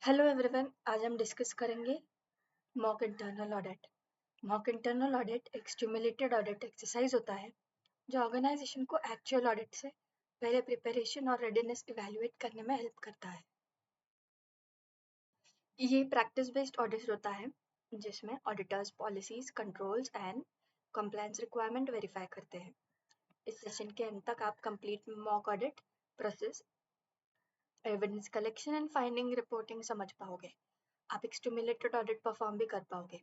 Hello everyone, आज हम discuss करेंगे mock internal audit. Mock internal audit एक स्टिमुलेटेड ऑडिट एक्सरसाइज होता है जो ऑर्गेनाइजेशन को एक्चुअल ऑडिट से पहले प्रिपरेशन और रेडीनेस इवैल्यूएट करने में हेल्प करता है। ये प्रैक्टिस बेस्ड ऑडिट होता है जिसमें auditors policies, controls and compliance requirement verify करते हैं। इस सेशन के अंत तक आप complete mock audit process, evidence collection and finding reporting समझ पाओगे। आप एक स्टिमुलेटेड ऑडिट परफॉर्म भी कर पाओगे।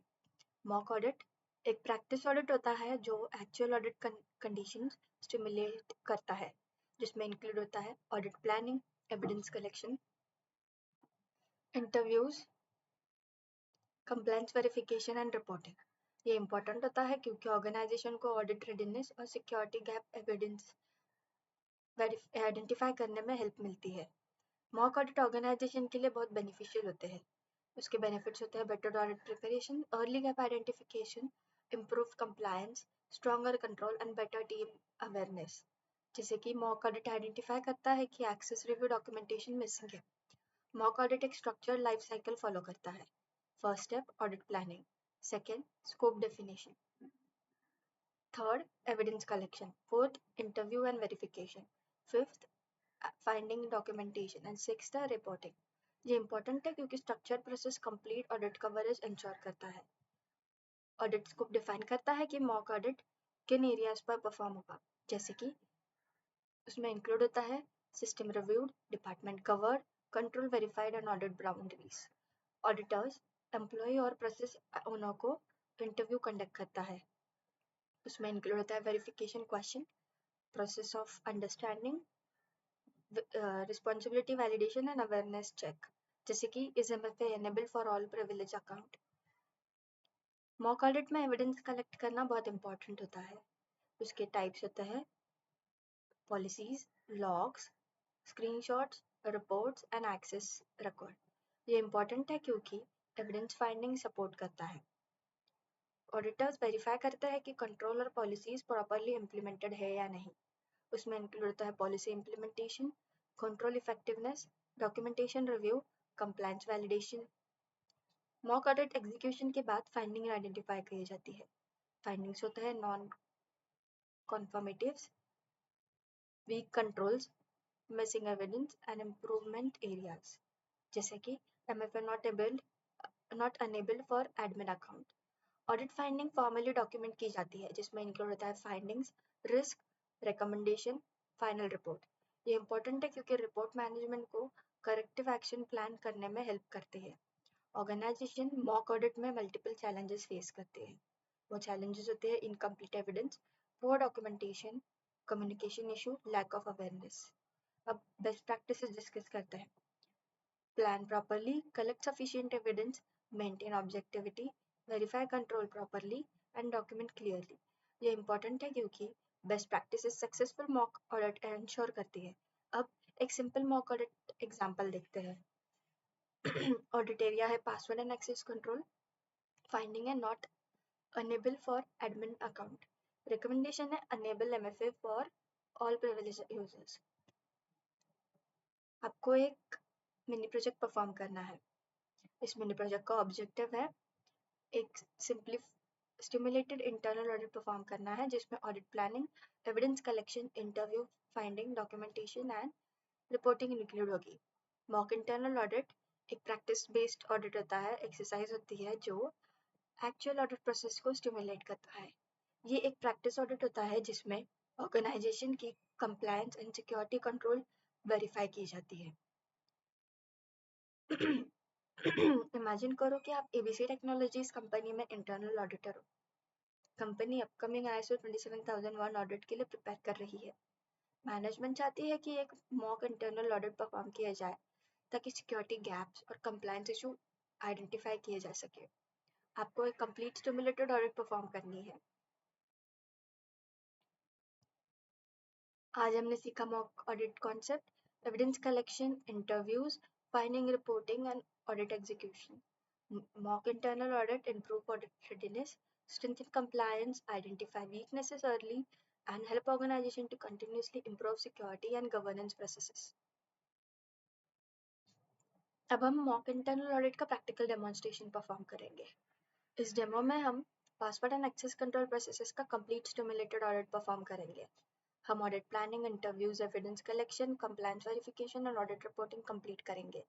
मॉक ऑडिट एक प्रैक्टिस ऑडिट होता है जो एक्चुअल ऑडिट कंडीशंस स्टिमुलेट करता है, जिसमें इंक्लूड होता है audit planning, evidence collection, interviews, compliance verification and reporting. ये इंपॉर्टेंट होता है क्योंकि ऑर्गेनाइजेशन को ऑडिट रेडीनेस और सिक्योरिटी गैप एविडेंस आइडेंटिफाई करने में हेल्प मिलती है। मॉक ऑडिट ऑर्गेनाइजेशन के लिए बहुत बेनिफिशियल होते हैं। उसके बेनिफिट्स होते हैं better audit preparation, early gap identification, improve compliance, stronger control and better team awareness. जैसे कि मॉक ऑडिट आइडेंटिफाई करता है कि एक्सेस रिव्यू डॉक्यूमेंटेशन मिसिंग है। मॉक ऑडिट एक स्ट्रक्चर्ड लाइफ साइकिल फॉलो करता है। First step audit planning, second scope definition, third evidence collection, fourth interview and verification, fifth finding documentation and sixth reporting. ये important है क्योंकि structured process complete audit coverage ensure करता है। Audit scope define करता है कि मॉक ऑडिट किन areas पर परफॉर्म होगा, जैसे कि उसमें इंक्लूड होता है system reviewed, department covered, control verified and audit boundaries. Auditors employ और प्रोसेस ओनर को इंटरव्यू कंडक्ट करता है। उसमें इंक्लूड होता है verification question, process of understanding, responsibility validation and awareness check, जैसे कि is MFA enable for all privilege account. Mock audit में एविडेंस कलेक्ट करना बहुत इंपॉर्टेंट होता है। उसके टाइप्स होते हैं policies, logs, screenshots, reports and access record. ये इंपॉर्टेंट है क्योंकि एविडेंस फाइंडिंग सपोर्ट करता है। ऑडिटर्स वेरीफाई करते हैं कि कंट्रोल और पॉलिसीज प्रॉपरली इम्प्लीमेंटेड है या नहीं। उसमें इंक्लूड होता है policy implementation, control effectiveness, documentation review, compliance validation. Mock audit execution के बाद फाइंडिंग आइडेंटिफाई की जाती है। फाइंडिंग्स होता है non confirmatives, weak controls, missing evidence and improvement areas, जैसे कि MFA not enabled for admin account. Audit finding formally document की जाती है, जिसमें इंक्लूड होता है findings, risk, recommendation, final report. ये इंपॉर्टेंट है क्योंकि रिपोर्ट मैनेजमेंट को करेक्टिव एक्शन प्लान करने में हेल्प करते हैं। ऑर्गेनाइजेशन मॉक ऑडिट में मल्टीपल चैलेंजेस फेस करते हैं। वो चैलेंजेस होते हैं incomplete evidence, poor documentation, communication issue, lack of awareness. अब बेस्ट प्रैक्टिसेस डिस्कस करते हैं। Plan properly, collect sufficient evidence, maintain objectivity, verify control properly and document clearly. ये इंपॉर्टेंट है क्योंकि best practices successful mock audit ensure करती है। अब एक सिंपल मॉक ऑडिट एग्जांपल देखते हैं। ऑडिट एरिया है password and access control, finding है not enable for admin account, recommendation है enable MFA for all privilege users. आपको एक मिनी प्रोजेक्ट परफॉर्म करना है। इस मिनी प्रोजेक्ट का ऑब्जेक्टिव है एक simply stimulated internal audit perform करना है, जिसमें audit planning, evidence collection, interview, finding, documentation and reporting include होगी। मॉक इंटरनल ऑडिट एक प्रैक्टिस बेस्ड ऑडिट होता है, एक्सरसाइज होती है जो एक्चुअल ऑडिट प्रोसेस को स्टिमुलेट करता है। ये एक प्रैक्टिस ऑडिट होता है जिसमें ऑर्गेनाइजेशन की compliance and security control verify की जाती है। इमेजिन करो कि आप एबीसी टेक्नोलॉजीज कंपनी में इंटरनल ऑडिटर हो। कंपनी अपकमिंग ISO 27001 ऑडिट के लिए प्रिपेयर कर रही है। मैनेजमेंट चाहती है कि एक मॉक इंटरनल ऑडिट परफॉर्म किया जाए ताकि सिक्योरिटी गैप्स और कंप्लायंस इशू आइडेंटिफाई किए जा सके। आपको एक कंप्लीट स्टिमुलेटेड ऑडिट परफॉर्म करनी है। आज हमने सीखा mock audit concept, evidence collection, interviews, finding, reporting and audit execution. Mock internal audit improve audit readiness, strengthen compliance, identify weaknesses early, and help organization to continuously improve security and governance processes. अब हम mock internal audit का practical demonstration perform करेंगे। इस demo में हम password and access control processes का complete stimulated audit perform करेंगे। हम audit planning, interviews, evidence collection, compliance verification और ऑडिट रिपोर्टिंग कंप्लीट करेंगे।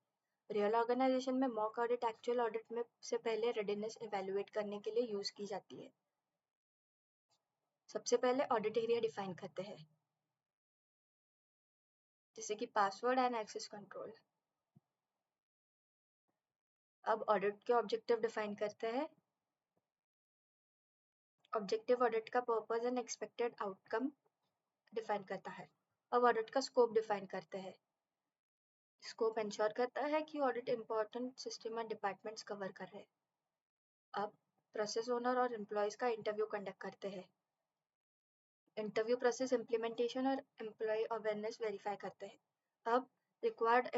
रियल ऑर्गेनाइजेशन में मॉक ऑडिट एक्चुअल ऑडिट में से पहले रेडीनेस इवैल्यूएट करने के लिए यूज की जाती है। सबसे पहले ऑडिट एरिया डिफाइन करते हैं, जैसे कि पासवर्ड एंड एक्सेस कंट्रोल। अब ऑडिट के ऑब्जेक्टिव डिफाइन करते हैं। ऑब्जेक्टिव ऑडिट का purpose and expected outcome define करता है। अब ऑडिट का स्कोप डिफाइन करते हैं। स्कोप इंश्योर करता है कि ऑडिट इंपॉर्टेंट सिस्टम और डिपार्टमेंट्स कवर कर रहे हैं। अब प्रोसेस ओनर और एम्प्लॉयज का इंटरव्यू कंडक्ट करते हैं। इंटरव्यू प्रोसेस इम्प्लीमेंटेशन और एम्प्लॉय अवेयरनेस वेरीफाई करते हैं। अब required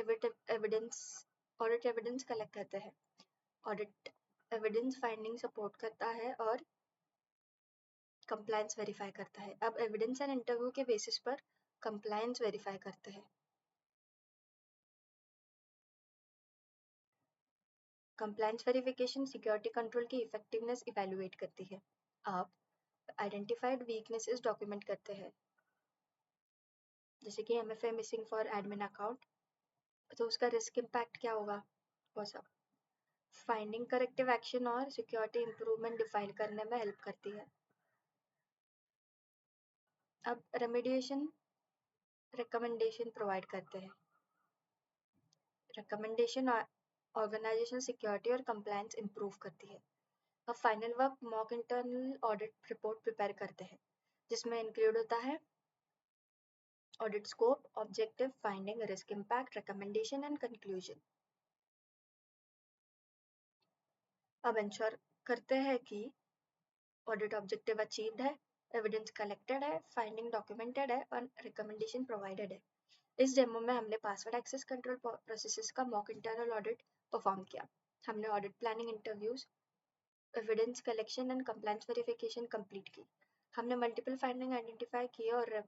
evidence audit evidence collect करते हैं। ऑडिट एविडेंस फाइंडिंग सपोर्ट करता है और कंप्लायंस वेरीफाई करता है। अब एविडेंस एंड इंटरव्यू के बेसिस पर कंप्लायंस वेरीफाई करते हैं। कंप्लायंस वेरिफिकेशन सिक्योरिटी कंट्रोल की इफेक्टिवनेस इवैल्यूएट करती है। अब आइडेंटिफाइड वीकनेसेस डॉक्यूमेंट करते हैं, जैसे कि MFA missing for admin account, तो उसका रिस्क इम्पैक्ट क्या होगा वो सब। फाइंडिंग करेक्टिव एक्शन और सिक्योरिटी इंप्रूवमेंट डिफाइन करने में हेल्प करती है। अब रेमेडिएशन रिकमेंडेशन प्रोवाइड करते हैं। रिकमेंडेशन ऑर्गेनाइजेशन सिक्योरिटी और कंप्लायंस इंप्रूव करती है। अब final work mock internal audit report prepare करते हैं, जिसमें इंक्लूड होता है audit scope, objective, finding, risk impact, recommendation and conclusion. अब इंश्योर करते हैं कि ऑडिट ऑब्जेक्टिव अचीव्ड है, एविडेंस कलेक्टेड है, फाइंडिंग डॉक्यूमेंटेड है और रिकमेंडेशन प्रोवाइडेड है। इस डेमो में हमने पासवर्ड एक्सेस कंट्रोल प्रोसेसेस का मॉक इंटरनल ऑडिट परफॉर्म किया। हमने audit planning, interviews, evidence collection and compliance verification complete की। हमने मल्टीपल फाइंडिंग आइडेंटिफाई किए और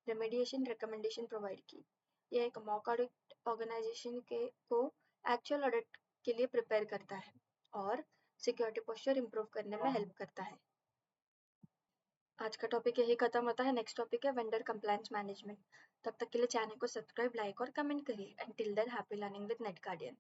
रेमेडिएशन रिकमेंडेशन प्रोवाइड की। यह एक मॉक ऑडिट ऑर्गेनाइजेशन को एक्चुअल ऑडिट के लिए प्रिपेयर करता है और सिक्योरिटी पोस्चर इंप्रूव करने में हेल्प करता है। आज का टॉपिक यही खत्म होता है। नेक्स्ट टॉपिक है वेंडर कंप्लायंस मैनेजमेंट। तब तक के लिए चैनल को सब्सक्राइब, लाइक और कमेंट करिए। And till than happy learning with net guardian.